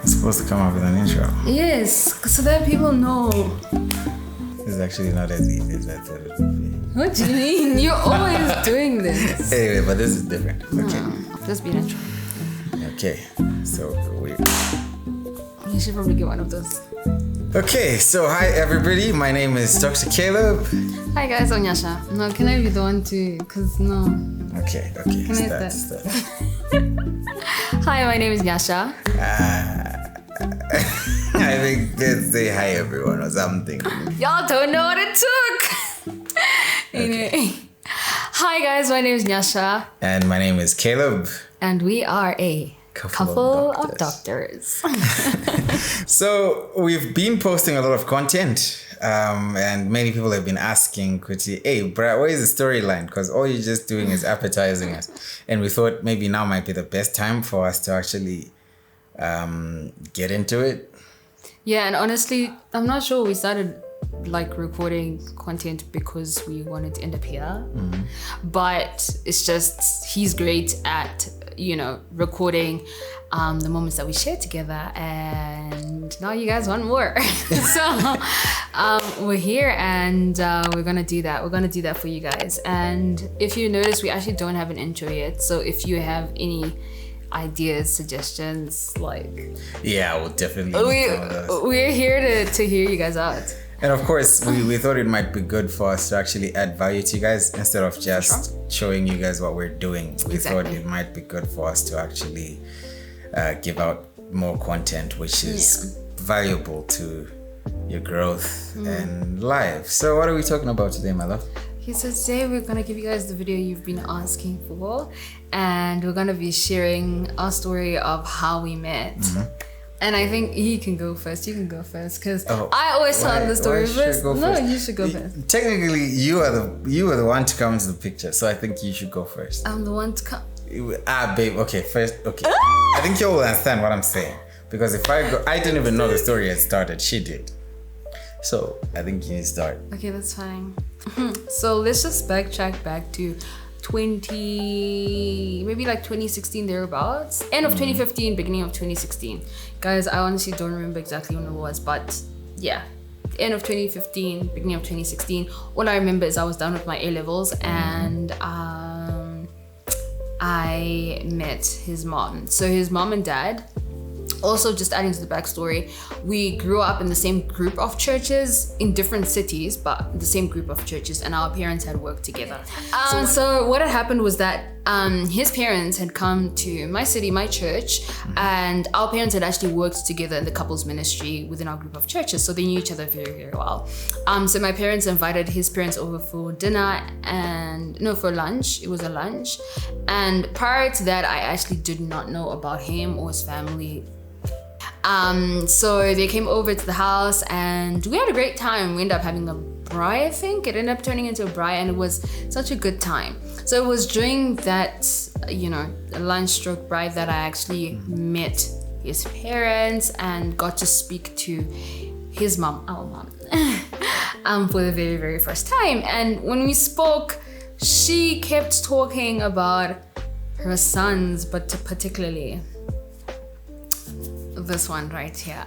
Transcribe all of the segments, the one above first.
It's supposed to come up with an intro. Yes, so that people know. It's actually not as easy as I thought it would be. What do you mean? You're always doing this. Anyway, but this is different. Okay. Just be natural. Okay. So weird. You should probably get one of those. Okay, so hi everybody. My name is Dr. Caleb. Hi guys, I'm Yasha. No, can I be the one to? Cause no. Okay. Can I Start. Hi, my name is Yasha. I think let's say hi everyone or something. Y'all don't know what it took. Anyway. Hi guys, my name is Yasha. And my name is Caleb. And we are a couple of doctors. So we've been posting a lot of content. And many people have been asking Kuti, hey, Brad, what is the storyline? Because all you're just doing is appetizing us. And we thought maybe now might be the best time for us to actually get into it. Yeah, and honestly, I'm not sure we started like recording content because we wanted to end up here. Mm-hmm. But it's just, he's great at, recording the moments that we share together, and now you guys want more. So we're here and we're gonna do that. We're gonna do that for you guys. And if you notice, we actually don't have an intro yet. So if you have any ideas, suggestions, yeah, we'll definitely we're here to hear you guys out. And of course, we thought it might be good for us to actually add value to you guys instead of just showing you guys what we're doing. We thought it might be good for us to actually give out more content, which is valuable to your growth and life. So what are we talking about today, my love? Okay, so today we're going to give you guys the video you've been asking for, and we're going to be sharing our story of how we met. Mm-hmm. And I think he can go first. You can go first because I always tell the story first. No, you should go first. Technically, you are the one to come into the picture, so I think you should go first. I'm the one to come. Babe. Okay, first. Okay, I think you will understand what I'm saying, because if I go, I didn't even know the story had started. She did. So I think you need to start. Okay, that's fine. So let's just backtrack back to 2016 thereabouts, end of 2015, beginning of 2016. Guys, I honestly don't remember exactly when it was, but yeah, end of 2015, beginning of 2016. All I remember is I was done with my A-levels and I met his mom. So his mom and dad, also just adding to the backstory, we grew up in the same group of churches in different cities, but the same group of churches, and our parents had worked together. So what had happened was that his parents had come to my city, my church, and our parents had actually worked together in the couples ministry within our group of churches, so they knew each other very, very well. So my parents invited his parents over for dinner for lunch. It was a lunch. And prior to that, I actually did not know about him or his family. So they came over to the house and we had a great time. We ended up having a braai, I think. It ended up turning into a braai, and it was such a good time. So it was during that, lunch stroke braai that I actually met his parents and got to speak to his mom, our mom, for the very, very first time. And when we spoke, she kept talking about her sons, but particularly this one right here.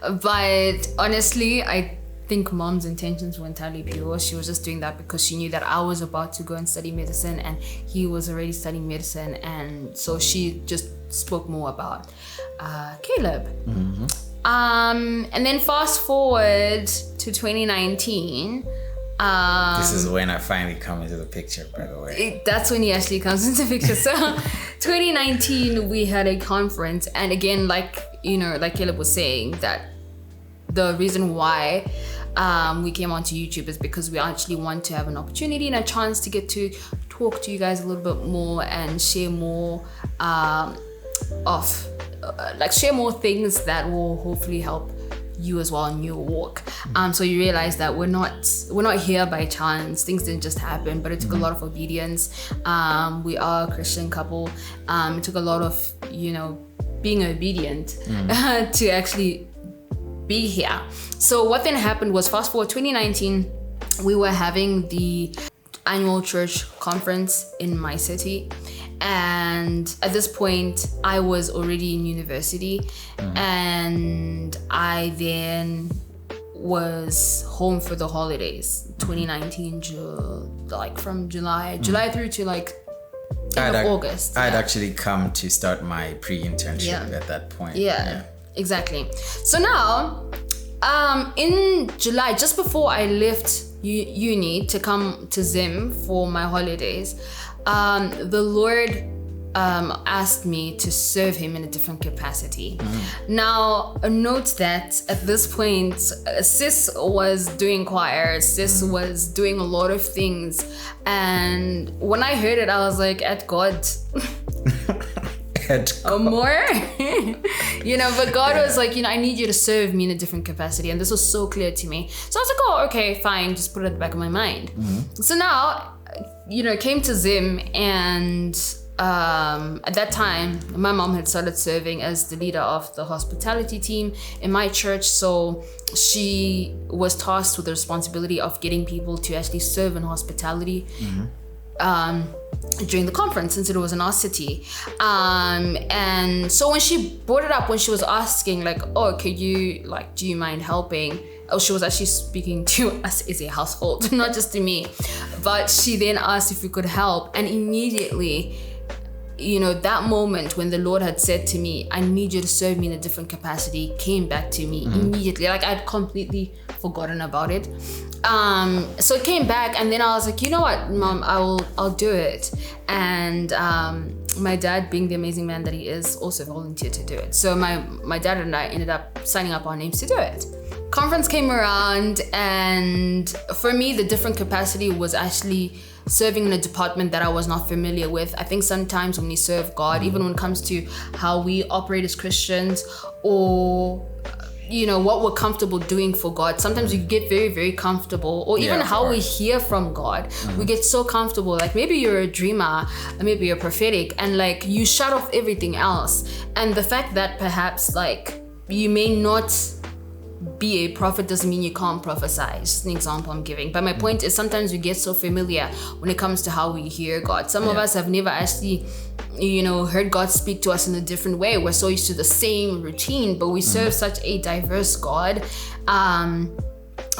But honestly, I think mom's intentions were entirely pure. She was just doing that because she knew that I was about to go and study medicine and he was already studying medicine, and so she just spoke more about Caleb. Mm-hmm. And then fast forward to 2019. This is when I finally come into the picture, by the way. That's when he actually comes into the picture. So 2019, we had a conference, and again, like Caleb was saying, that the reason why we came onto YouTube is because we actually want to have an opportunity and a chance to get to talk to you guys a little bit more and share more share more things that will hopefully help you as well in your walk. So you realize that we're not here by chance. Things didn't just happen, but it took a lot of obedience. We are a Christian couple. It took a lot of being obedient to actually be here. So what then happened was, fast forward 2019, we were having the annual church conference in my city, And at this point, I was already in university, and I then was home for the holidays, 2019, like from July through to like end of August. I'd actually come to start my pre-internship at that point. Yeah, exactly. So now, in July, just before I left uni to come to Zim for my holidays, the Lord asked me to serve him in a different capacity. Now, note that at this point, Sis was doing choir, Sis was doing a lot of things. And when I heard it, I was like, at God. More. But God was like, I need you to serve me in a different capacity. And this was so clear to me. So I was like, oh, okay, fine. Just put it at the back of my mind. So now, came to Zim, and at that time, my mom had started serving as the leader of the hospitality team in my church. So she was tasked with the responsibility of getting people to actually serve in hospitality during the conference, since it was in our city. And so when she brought it up, when she was asking like, oh, could you, like, do you mind helping? Oh, she was actually speaking to us as a household, not just to me. But she then asked if we could help. And immediately, that moment when the Lord had said to me, I need you to serve me in a different capacity, came back to me immediately. Like, I'd completely forgotten about it. So it came back, and then I was like, you know what, Mom, I'll do it. And my dad, being the amazing man that he is, also volunteered to do it. So my dad and I ended up signing up our names to do it. Conference came around, and for me, the different capacity was actually serving in a department that I was not familiar with. I think sometimes when we serve God, even when it comes to how we operate as Christians, or what we're comfortable doing for God, sometimes we get very, very comfortable, or even how we hear from God, we get so comfortable. Like, maybe you're a dreamer, maybe you're prophetic, and like you shut off everything else. And the fact that perhaps like you may not be a prophet doesn't mean you can't prophesy. It's just an example I'm giving. But my point is, sometimes we get so familiar when it comes to how we hear God. Some of us have never actually heard God speak to us in a different way. We're so used to the same routine, but we serve such a diverse God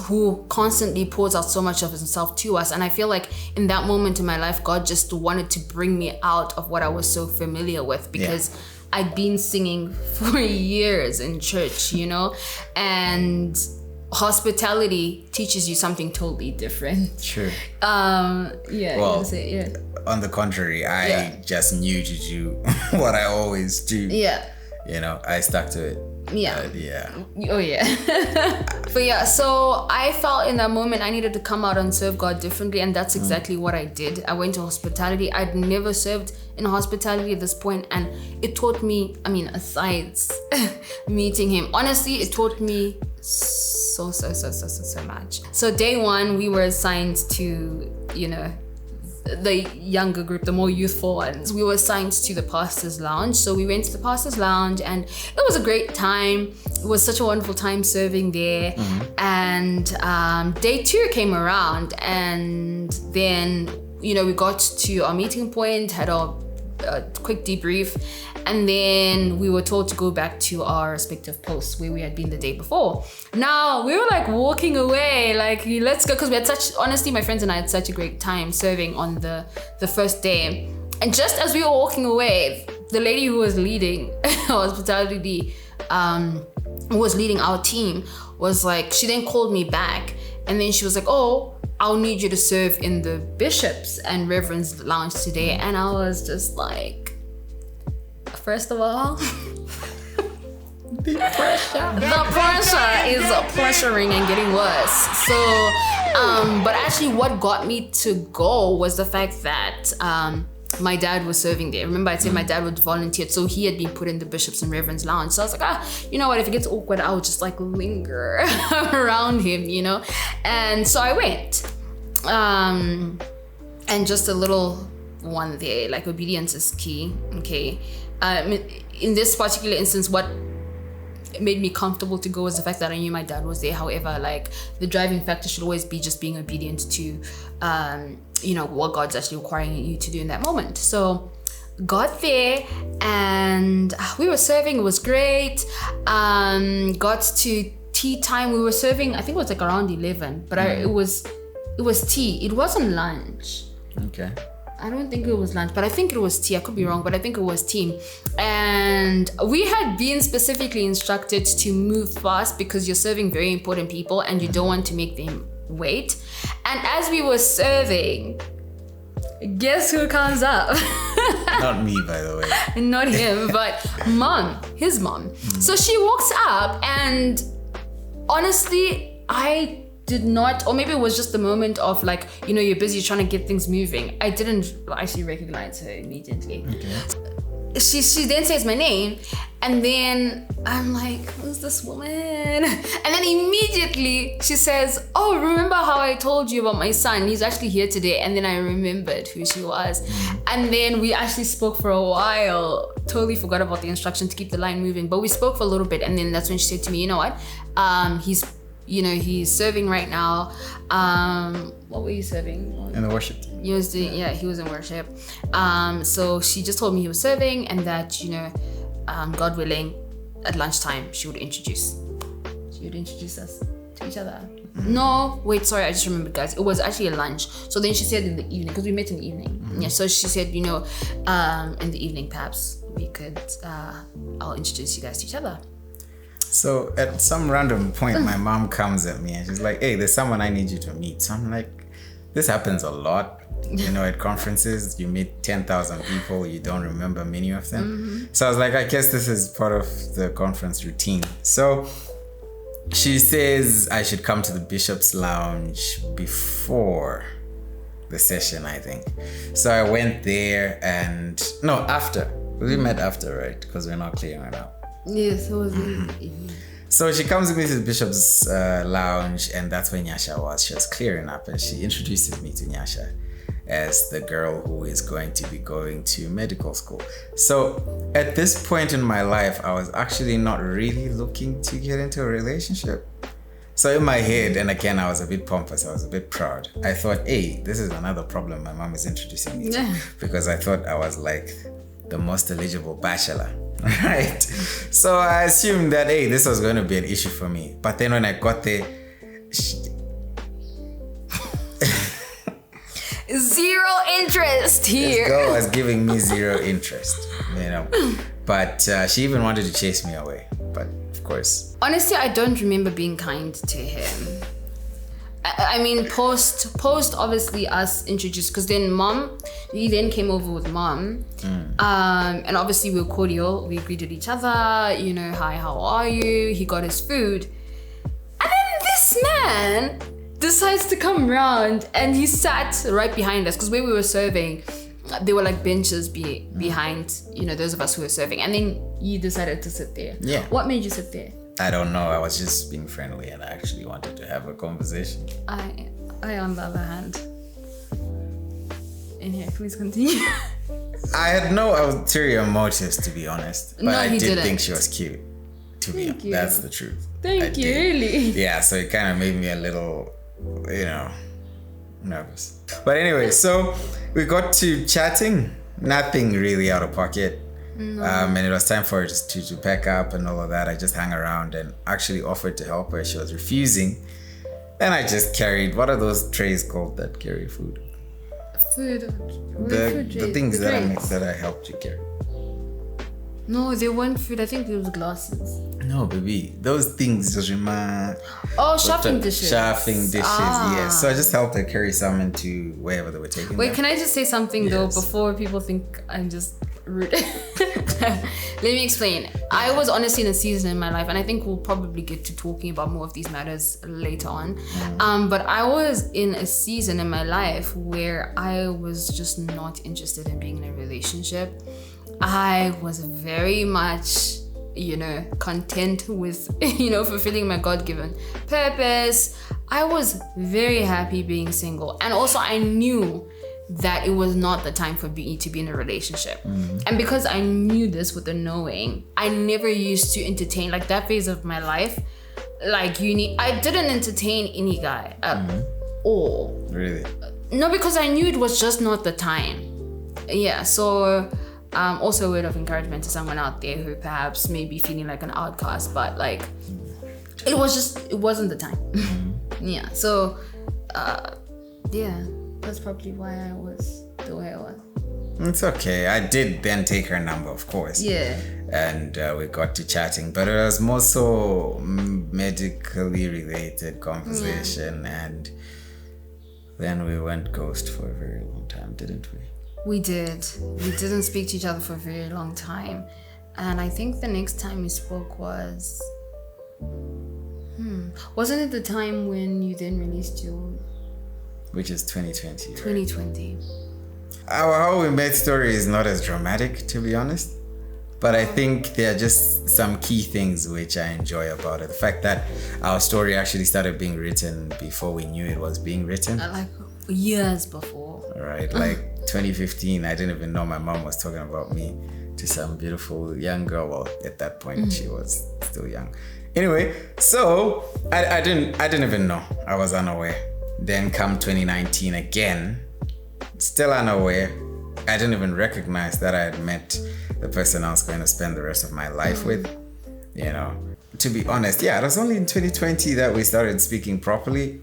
who constantly pours out so much of himself to us. And I feel like in that moment in my life, God just wanted to bring me out of what I was so familiar with, because I'd been singing for years in church, and hospitality teaches you something totally different. True. Well, on the contrary, I just knew to do what I always do. Yeah. I stuck to it. Oh yeah. But so I felt in that moment I needed to come out and serve God differently, and that's exactly what I did. I went to hospitality. I'd never served in hospitality at this point, and it taught me, aside meeting him, honestly, it taught me so much. So day one, we were assigned to, the younger group, the more youthful ones. We were assigned to the pastor's lounge. So we went to the pastor's lounge, and it was a great time. It was such a wonderful time serving there. And day two came around, and then, we got to our meeting point, had a quick debrief, and then we were told to go back to our respective posts where we had been the day before. Now we were like walking away, like, let's go, because we had honestly, my friends and I had such a great time serving on the first day. And just as we were walking away, the lady who was leading hospitality, who was leading our team, was like, she then called me back, and then she was like, oh, I'll need you to serve in the bishops and reverends lounge today. And I was just like, first of all, the pressure is pressuring and getting worse. So, but actually what got me to go was the fact that my dad was serving there. Remember I said my dad would volunteer, so he had been put in the bishops and reverends lounge. So I was like, you know what, if it gets awkward, I'll just like linger around him, And so I went. And just a little one there, like, obedience is key. Okay. In this particular instance, what made me comfortable to go was the fact that I knew my dad was there. However, like, the driving factor should always be just being obedient to what God's actually requiring you to do in that moment. So got there and we were serving. It was great. Got to tea time. We were serving, I think it was like around 11, but it was tea. It wasn't lunch. Okay. I don't think it was lunch, but I think it was tea. I could be wrong, but I think it was tea. And we had been specifically instructed to move fast because you're serving very important people and you don't want to make them wait. And as we were serving, guess who comes up? Not me, by the way. Not him, but his mom. So she walks up and honestly, I did not, or maybe it was just the moment of like, you know, you're busy trying to get things moving. I didn't actually recognize her immediately. Okay. She then says my name, and then I'm like, who's this woman? And then immediately she says, oh, remember how I told you about my son? He's actually here today. And then I remembered who she was. And then we actually spoke for a while. Totally forgot about the instruction to keep the line moving, but we spoke for a little bit. And then that's when she said to me, you know what? He's serving right now. What were you serving? In the worship team. He was doing, he was in worship. So she just told me he was serving and that, you know, God willing, at lunchtime, she would introduce us to each other. No, wait, sorry, I just remembered, guys. It was actually a lunch. So then she said in the evening, because we met in the evening. Yeah, so she said, you know, in the evening, perhaps we could, I'll introduce you guys to each other. So at some random point, my mom comes at me and she's like, hey, there's someone I need you to meet. So I'm like, this happens a lot. You know, at conferences, you meet 10,000 people, you don't remember many of them. So I was like, I guess this is part of the conference routine. So she says I should come to the Bishop's Lounge before the session, I think. So I went there after. We met after, right? Because we're not clearing it out. Yes, it was. So she comes with me to the Bishop's Lounge, and that's where Nyasha was. She was clearing up, and she introduces me to Nyasha as the girl who is going to be going to medical school. So at this point in my life, I was actually not really looking to get into a relationship. So in my head, and again, I was a bit pompous, I was a bit proud. I thought, hey, this is another problem my mom is introducing me to, because I thought I was like the most eligible bachelor. Right. So I assumed that, hey, this was going to be an issue for me. But then when I got there, zero interest here. This girl was giving me zero interest, you know. But she even wanted to chase me away. But of course. Honestly, I don't remember being kind to him. I mean, post obviously us introduced, because then he then came over with mom. And obviously we were cordial. We greeted each other, you know, hi, how are you? He got his food. And then this man decides to come around and he sat right behind us, because where we were serving, there were like benches behind, you know, those of us who were serving. And then he decided to sit there. Yeah. What made you sit there? I don't know. I was just being friendly and I actually wanted to have a conversation. I on the other hand. And here, please continue. I had no ulterior motives, to be honest. But No, I he did didn't. think she was cute. To be honest. That's the truth. Thank you, really. Yeah, so it kind of made me a little, you know, nervous. But anyway, so we got to chatting. Nothing really out of pocket. No. And it was time for her to pack up and all of that. I just hung around and actually offered to help her. She was refusing. And I just carried, what are those trays called that carry food? Food. The things that I helped you carry. No, they weren't food. I think it was glasses. No, baby. Those things just remind. Oh, shopping dishes. Yes. So I just helped her carry some into wherever they were taking Wait, them. can I just say something though Yes. before people think I'm just rude? Let me explain. I was honestly in a season in my life, and I think we'll probably get to talking about more of these matters later on. But I was in a season in my life where I was just not interested in being in a relationship. I was very much, you know, content with, you know, fulfilling my God-given purpose. I was very happy being single. And also I knew that it was not the time for me to be in a relationship. And because I knew this with the knowing, I never used to entertain, like that phase of my life, like uni, I didn't entertain any guy at all. Really? No, because I knew it was just not the time. Yeah, so Also a word of encouragement to someone out there who perhaps may be feeling like an outcast, but like it wasn't the time. Yeah. So yeah, that's probably why I was the way I was. It's okay. I did then take her number, of course. Yeah. And we got to chatting, but it was more so medically related conversation, and then we went ghost for a very long time, didn't we? We did. We didn't speak to each other for a very long time. And I think the next time we spoke was... Wasn't it the time when you then released your... Which is 2020, right? 2020. Our How We Met story is not as dramatic, to be honest. But I think there are just some key things which I enjoy about it. The fact that our story actually started being written before we knew it was being written. Like years before. Right, like 2015, I didn't even know my mom was talking about me to some beautiful young girl. Well, at that point, she was still young. Anyway, so I didn't even know. I was unaware. Then come 2019 again, still unaware. I didn't even recognize that I had met the person I was going to spend the rest of my life with. You know, to be honest, yeah, it was only in 2020 that we started speaking properly.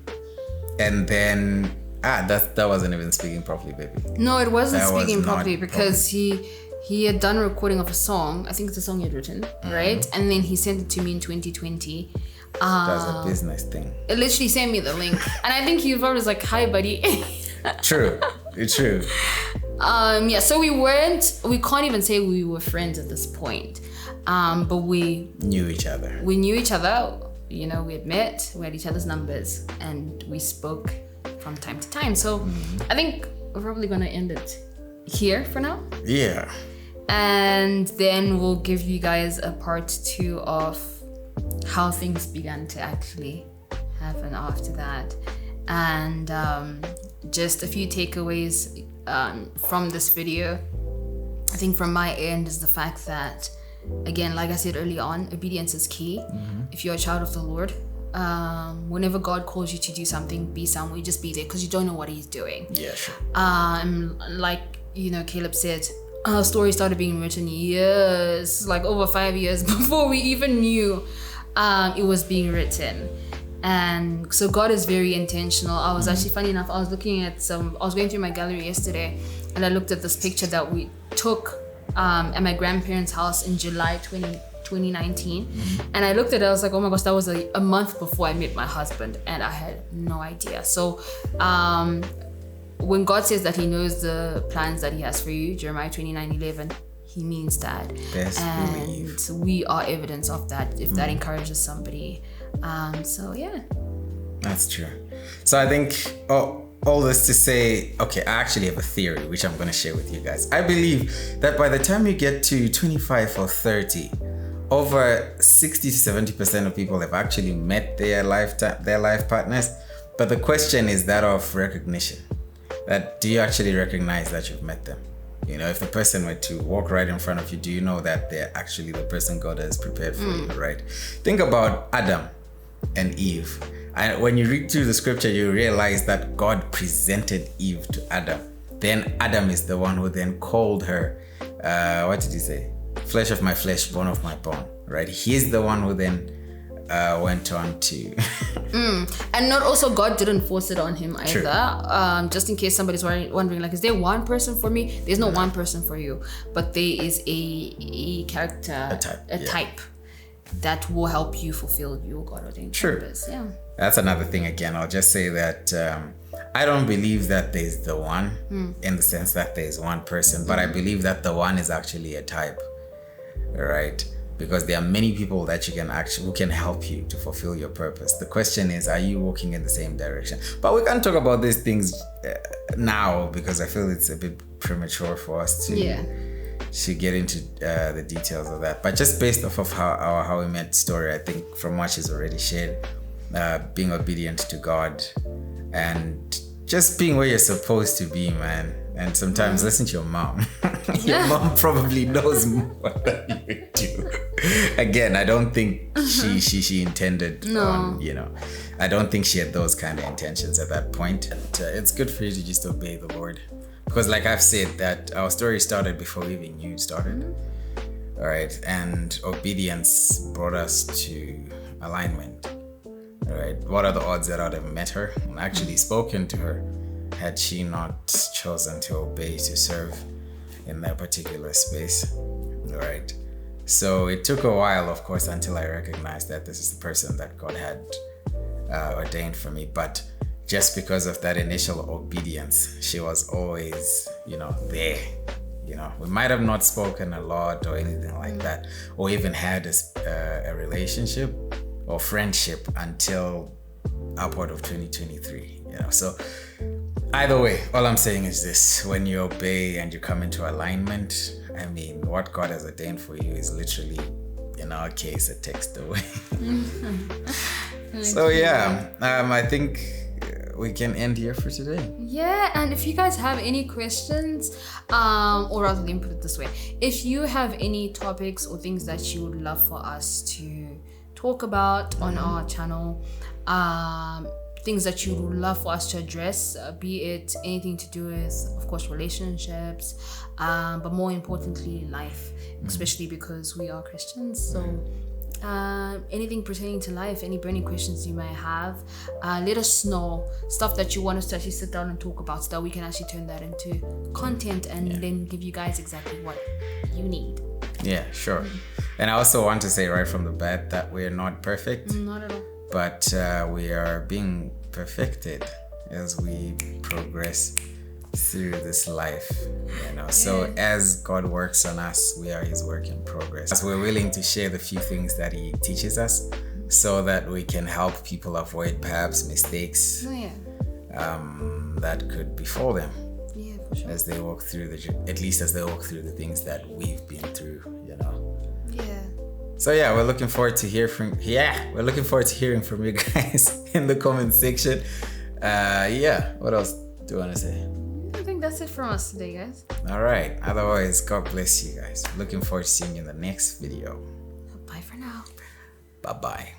And then, that wasn't even speaking properly, baby. No, it wasn't speaking properly because he had done a recording of a song. I think it's a song he had written, right? And then he sent it to me in 2020. That was a business thing. It literally sent me the link. And I think he probably was like, hi, buddy. True. It's true. Yeah, so we can't even say we were friends at this point. But we knew each other. We knew each other. You know, we had met, we had each other's numbers, and we spoke from time to time. So I think we're probably going to end it here for now. Yeah. And then we'll give you guys a part 2 of how things began to actually happen after that. And just a few takeaways from this video. I think from my end is the fact that, again, like I said early on, obedience is key. If you're a child of the Lord, whenever God calls you to do something, be somewhere, just be there, because you don't know what he's doing. Yeah, sure. Like, you know, Caleb said, our story started being written years, like over 5 years before we even knew it was being written. And so God is very intentional. I was actually, funny enough, I was going through my gallery yesterday, and I looked at this picture that we took at my grandparents' house in July 2019. And I looked at it, I was like, oh my gosh, that was a month before I met my husband, and I had no idea. So when God says that he knows the plans that he has for you, Jeremiah 29:11, he means that. And we are evidence of that, if that encourages somebody. So yeah. That's true. So I think all this to say, okay, I actually have a theory which I'm going to share with you guys. I believe that by the time you get to 25 or 30, over 60 to 70% of people have actually met their life partners. But the question is that of recognition. That do you actually recognize that you've met them? You know, if the person were to walk right in front of you, do you know that they're actually the person God has prepared for you, right? Think about Adam and Eve. And when you read through the scripture, you realize that God presented Eve to Adam. Then Adam is the one who then called her, what did he say? Flesh of my flesh, bone of my bone, right? He's the one who then went on to... And not also, God didn't force it on him either. Just in case somebody's wondering, like, is there one person for me? There's no one person for you, but there is a character, a type that will help you fulfill your God-ordained purpose. Yeah. That's another thing. Again, I'll just say that I don't believe that there's the one in the sense that there's one person, but I believe that the one is actually a type, right? Because there are many people that who can help you to fulfill your purpose. The question is, are you walking in the same direction? But we can't talk about these things now because I feel it's a bit premature for us to get into the details of that. But just based off of how we met story, I think from what she's already shared, being obedient to God and just being where you're supposed to be, man. And sometimes listen to your mom. Your mom probably knows more than you do. Again, I don't think she intended on, I don't think she had those kind of intentions at that point. And, it's good for you to just obey the Lord. because like I've said that our story started before we even knew it started. All right, and obedience brought us to alignment. All right, what are the odds that I'd have met her and actually spoken to her had she not chosen to obey, to serve in that particular space? All right, so it took a while, of course, until I recognized that this is the person that God had ordained for me. But just because of that initial obedience, she was always, there. We might have not spoken a lot or anything like that, or even had a relationship or friendship until upward of 2023. So either way, all I'm saying is this: when you obey and you come into alignment, I mean, what God has ordained for you is literally, in our case, a text away. So yeah, I think we can end here for today. Yeah, and if you guys have any questions, or rather, let me put it this way: if you have any topics or things that you would love for us to talk about on our channel, things that you would love for us to address, be it anything to do with, of course, relationships, but more importantly, life, especially because we are Christians. So anything pertaining to life, any burning questions you may have, let us know. Stuff that you want us to actually sit down and talk about, so that we can actually turn that into content and then give you guys exactly what you need. Yeah, sure. And I also want to say right from the bat that we're not perfect. Not at all. But we are being perfected as we progress through this life, So as God works on us, we are His work in progress. As we're willing to share the few things that He teaches us, so that we can help people avoid perhaps mistakes that could befall them. Yeah, for sure. As they walk through the things that we've been through, Yeah. So yeah, we're looking forward to hearing from you guys in the comment section. What else do you want to say? I think that's it from us today, guys. All right. Otherwise, God bless you guys. Looking forward to seeing you in the next video. Bye for now. Bye-bye.